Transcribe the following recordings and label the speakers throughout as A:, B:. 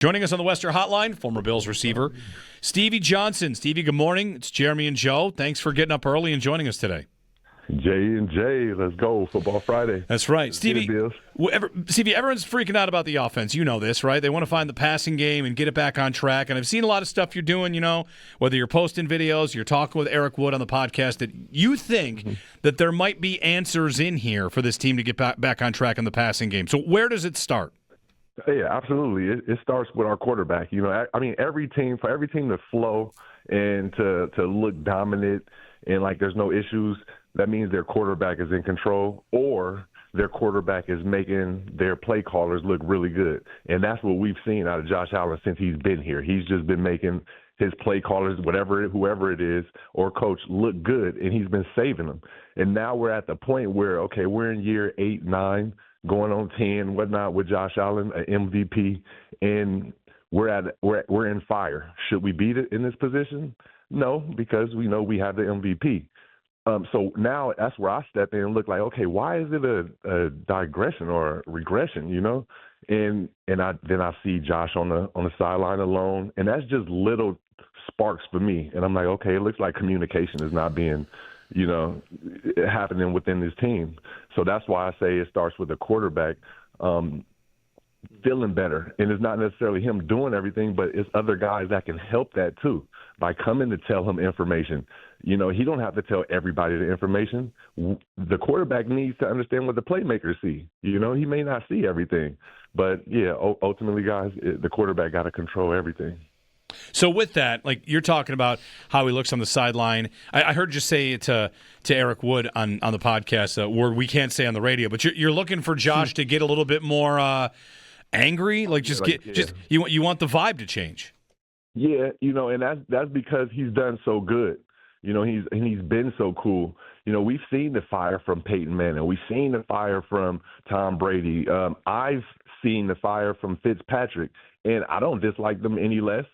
A: Joining us on the Western Hotline, former Bills receiver Stevie Johnson. Stevie, good morning. It's Jeremy and Joe. Thanks for getting up early and joining us today.
B: J and J, let's go. Football Friday.
A: That's right. Stevie, everyone's freaking out about the offense. You know this, right? They want to find the passing game and get it back on track. And I've seen a lot of stuff you're doing, whether you're posting videos, you're talking with Eric Wood on the podcast, that you think that there might be answers in here for this team to get back on track in the passing game. So where does it start?
B: Yeah, absolutely. It starts with our quarterback. Every team to flow and to look dominant and like there's no issues, that means their quarterback is in control or their quarterback is making their play callers look really good. And that's what we've seen out of Josh Allen since he's been here. He's just been making his play callers, whoever it is, or coach, look good, and he's been saving them. And now we're at the point where, okay, we're in year 8, 9, going on 10, whatnot, with Josh Allen, an MVP, and we're in fire. Should we be in this position? No, because we know we have the MVP. So now that's where I step in and look like, okay, why is it a digression or a regression, And then I see Josh on the sideline alone, and that's just little sparks for me. And I'm like, okay, it looks like communication is not being, happening within this team. So that's why I say it starts with the quarterback feeling better. And it's not necessarily him doing everything, but it's other guys that can help that too by coming to tell him information. He don't have to tell everybody the information. The quarterback needs to understand what the playmakers see. He may not see everything. But, yeah, ultimately, guys, the quarterback got to control everything.
A: So with that, like you're talking about how he looks on the sideline, I heard you say it to Eric Wood on the podcast, a word we can't say on the radio, but you're looking for Josh to get a little bit more angry, you want the vibe to change.
B: Yeah, and that's because he's done so good. He's been so cool. We've seen the fire from Peyton Manning. We've seen the fire from Tom Brady. I've seen the fire from Fitzpatrick, and I don't dislike them any less.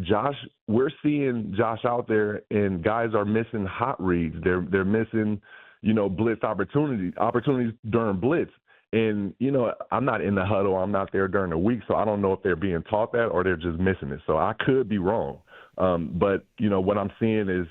B: Josh, we're seeing Josh out there, and guys are missing hot reads. They're missing, blitz opportunities during blitz. And, I'm not in the huddle. I'm not there during the week, so I don't know if they're being taught that or they're just missing it. So I could be wrong. But, what I'm seeing is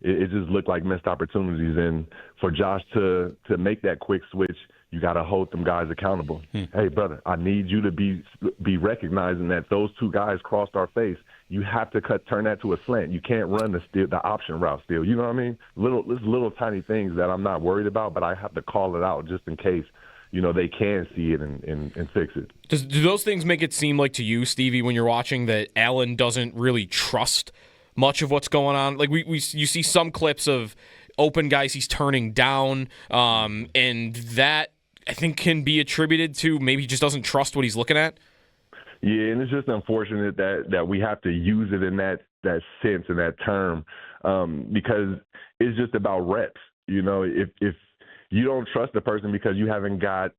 B: it just looked like missed opportunities. And for Josh to make that quick switch, you got to hold them guys accountable. Hey, brother, I need you to be recognizing that those two guys crossed our face. You have to turn that to a slant. You can't run the option route still. You know what I mean? Little tiny things that I'm not worried about, but I have to call it out just in case they can see it and fix it.
C: Do those things make it seem like to you, Stevie, when you're watching, that Allen doesn't really trust much of what's going on? Like you see some clips of open guys he's turning down, and that I think can be attributed to maybe he just doesn't trust what he's looking at.
B: Yeah, and it's just unfortunate that we have to use it in that sense and that term because it's just about reps. If you don't trust the person because you haven't got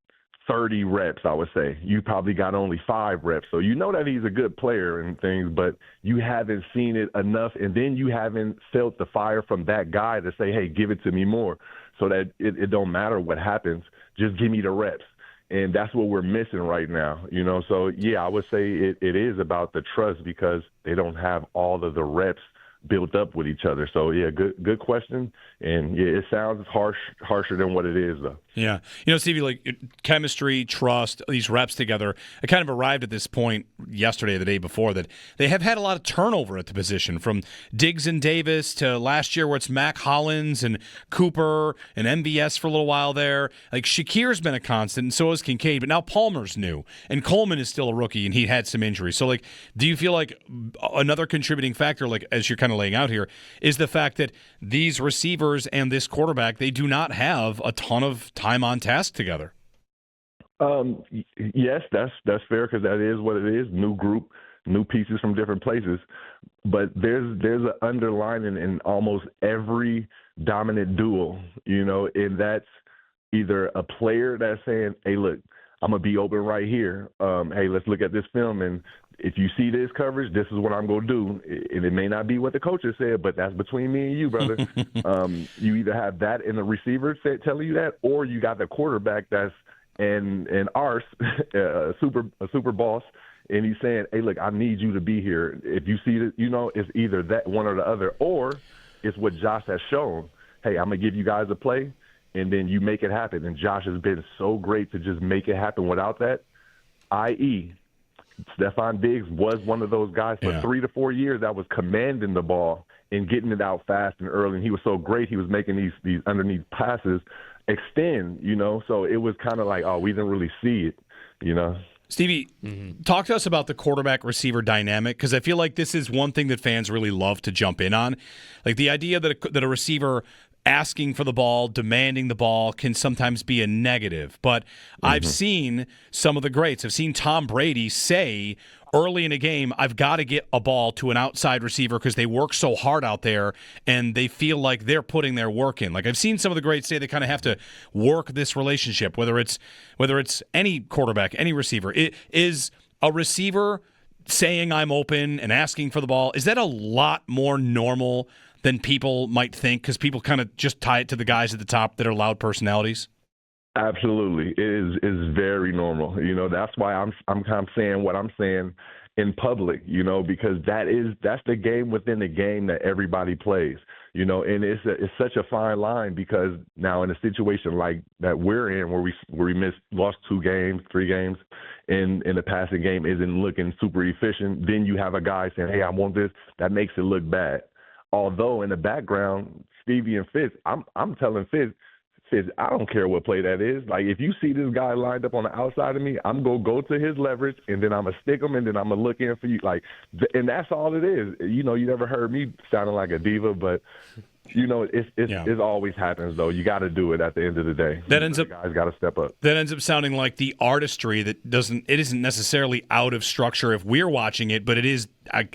B: 30 reps, I would say. You probably got only 5 reps. So you know that he's a good player and things, but you haven't seen it enough, and then you haven't felt the fire from that guy to say, hey, give it to me more, so that it don't matter what happens. Just give me the reps. And that's what we're missing right now, So, yeah, I would say it is about the trust because they don't have all of the reps built up with each other. So, yeah, good question. And, yeah, it sounds harsher than what it is, though.
A: Yeah. Stevie, like chemistry, trust, these reps together, I kind of arrived at this point yesterday, the day before, that they have had a lot of turnover at the position, from Diggs and Davis to last year where it's Mac Hollins and Cooper and MVS for a little while there. Like Shakir's been a constant, and so is Kincaid, but now Palmer's new, and Coleman is still a rookie, and he had some injuries. So, like, do you feel like another contributing factor, like as you're kind of laying out here, is the fact that these receivers and this quarterback, they do not have a ton of time on task together?
B: Yes, that's fair because that is what it is. New group, new pieces from different places. But there's an underlining in almost every dominant duo, and that's either a player that's saying, hey, look, I'm going to be open right here. Hey, let's look at this film, and if you see this coverage, this is what I'm going to do. And it may not be what the coaches said, but that's between me and you, brother. You either have that in the receiver telling you that, or you got the quarterback that's an arse, a super boss, and he's saying, hey, look, I need you to be here. If you see that, it's either that one or the other, or it's what Josh has shown. Hey, I'm going to give you guys a play, and then you make it happen. And Josh has been so great to just make it happen without that, i.e., Stephon Diggs was one of those guys for 3 to 4 years that was commanding the ball and getting it out fast and early. And he was so great, he was making these underneath passes extend, So it was kind of like, oh, we didn't really see it,
A: Stevie, talk to us about the quarterback-receiver dynamic, because I feel like this is one thing that fans really love to jump in on. Like the idea that a receiver asking for the ball, demanding the ball can sometimes be a negative. But I've seen some of the greats. I've seen Tom Brady say early in a game, I've got to get a ball to an outside receiver because they work so hard out there and they feel like they're putting their work in. Like I've seen some of the greats say they kind of have to work this relationship, whether it's any quarterback, any receiver. It is a receiver saying I'm open and asking for the ball. Is that a lot more normal than people might think, because people kind of just tie it to the guys at the top that are loud personalities?
B: Absolutely. It is very normal. That's why I'm kind of saying what I'm saying in public, because that's the game within the game that everybody plays, and it's such a fine line, because now in a situation like that we're in where we lost 3 games, and the passing game isn't looking super efficient, then you have a guy saying, hey, I want this, that makes it look bad. Although in the background, Stevie and Fitz, I'm telling Fitz, I don't care what play that is. Like, if you see this guy lined up on the outside of me, I'm going to go to his leverage, and then I'm going to stick him, and then I'm going to look in for you. Like, and that's all it is. You never heard me sounding like a diva, but, it always happens, though. You got to do it at the end of the day. Guys got to step up.
A: That ends up sounding like the artistry that isn't necessarily out of structure if we're watching it, but it is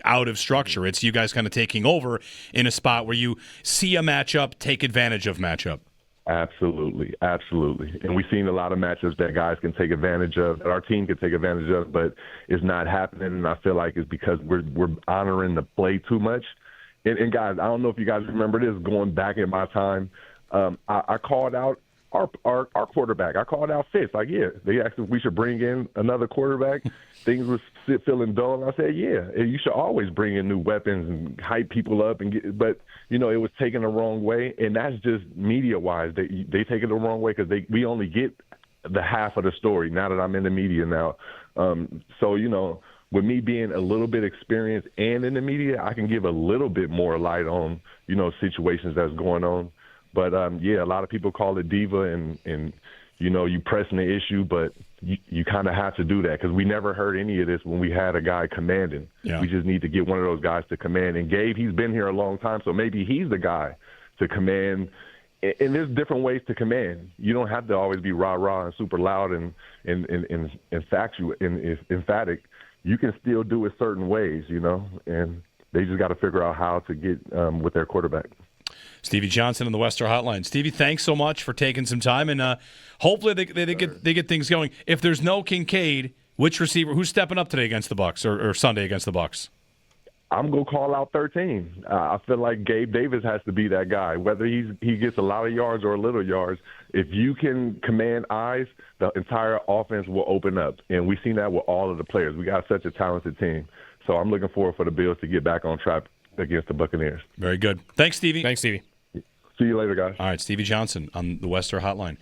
A: out of structure. It's you guys kind of taking over in a spot where you see a matchup, take advantage of matchup.
B: Absolutely. And we've seen a lot of matchups that guys can take advantage of, that our team can take advantage of, but it's not happening. And I feel like it's because we're honoring the play too much. And guys, I don't know if you guys remember this, going back in my time, I called out our quarterback. I called out Fitz. Like, they asked if we should bring in another quarterback. Things were feeling dull, and I said, you should always bring in new weapons and hype people up. But it was taken the wrong way, and that's just media-wise. They take it the wrong way because we only get the half of the story now that I'm in the media now. With me being a little bit experienced and in the media, I can give a little bit more light on, situations that's going on. But, a lot of people call it diva and you pressing the issue, but you kind of have to do that because we never heard any of this when we had a guy commanding. Yeah. We just need to get one of those guys to command. And Gabe, he's been here a long time, so maybe he's the guy to command. And there's different ways to command. You don't have to always be rah-rah and super loud and emphatic. You can still do it certain ways, and they just got to figure out how to get with their quarterback.
A: Stevie Johnson on the Western Hotline. Stevie, thanks so much for taking some time, and hopefully they get things going. If there's no Kincaid, which receiver, who's stepping up today against the Bucs or Sunday against the Bucs?
B: I'm going to call out 13. I feel like Gabe Davis has to be that guy. Whether he gets a lot of yards or a little yards, if you can command eyes, the entire offense will open up. And we've seen that with all of the players. We got such a talented team. So I'm looking forward for the Bills to get back on track against the Buccaneers.
A: Very good. Thanks, Stevie.
C: Thanks, Stevie.
B: See you later, guys.
A: All right, Stevie Johnson on the Western Hotline.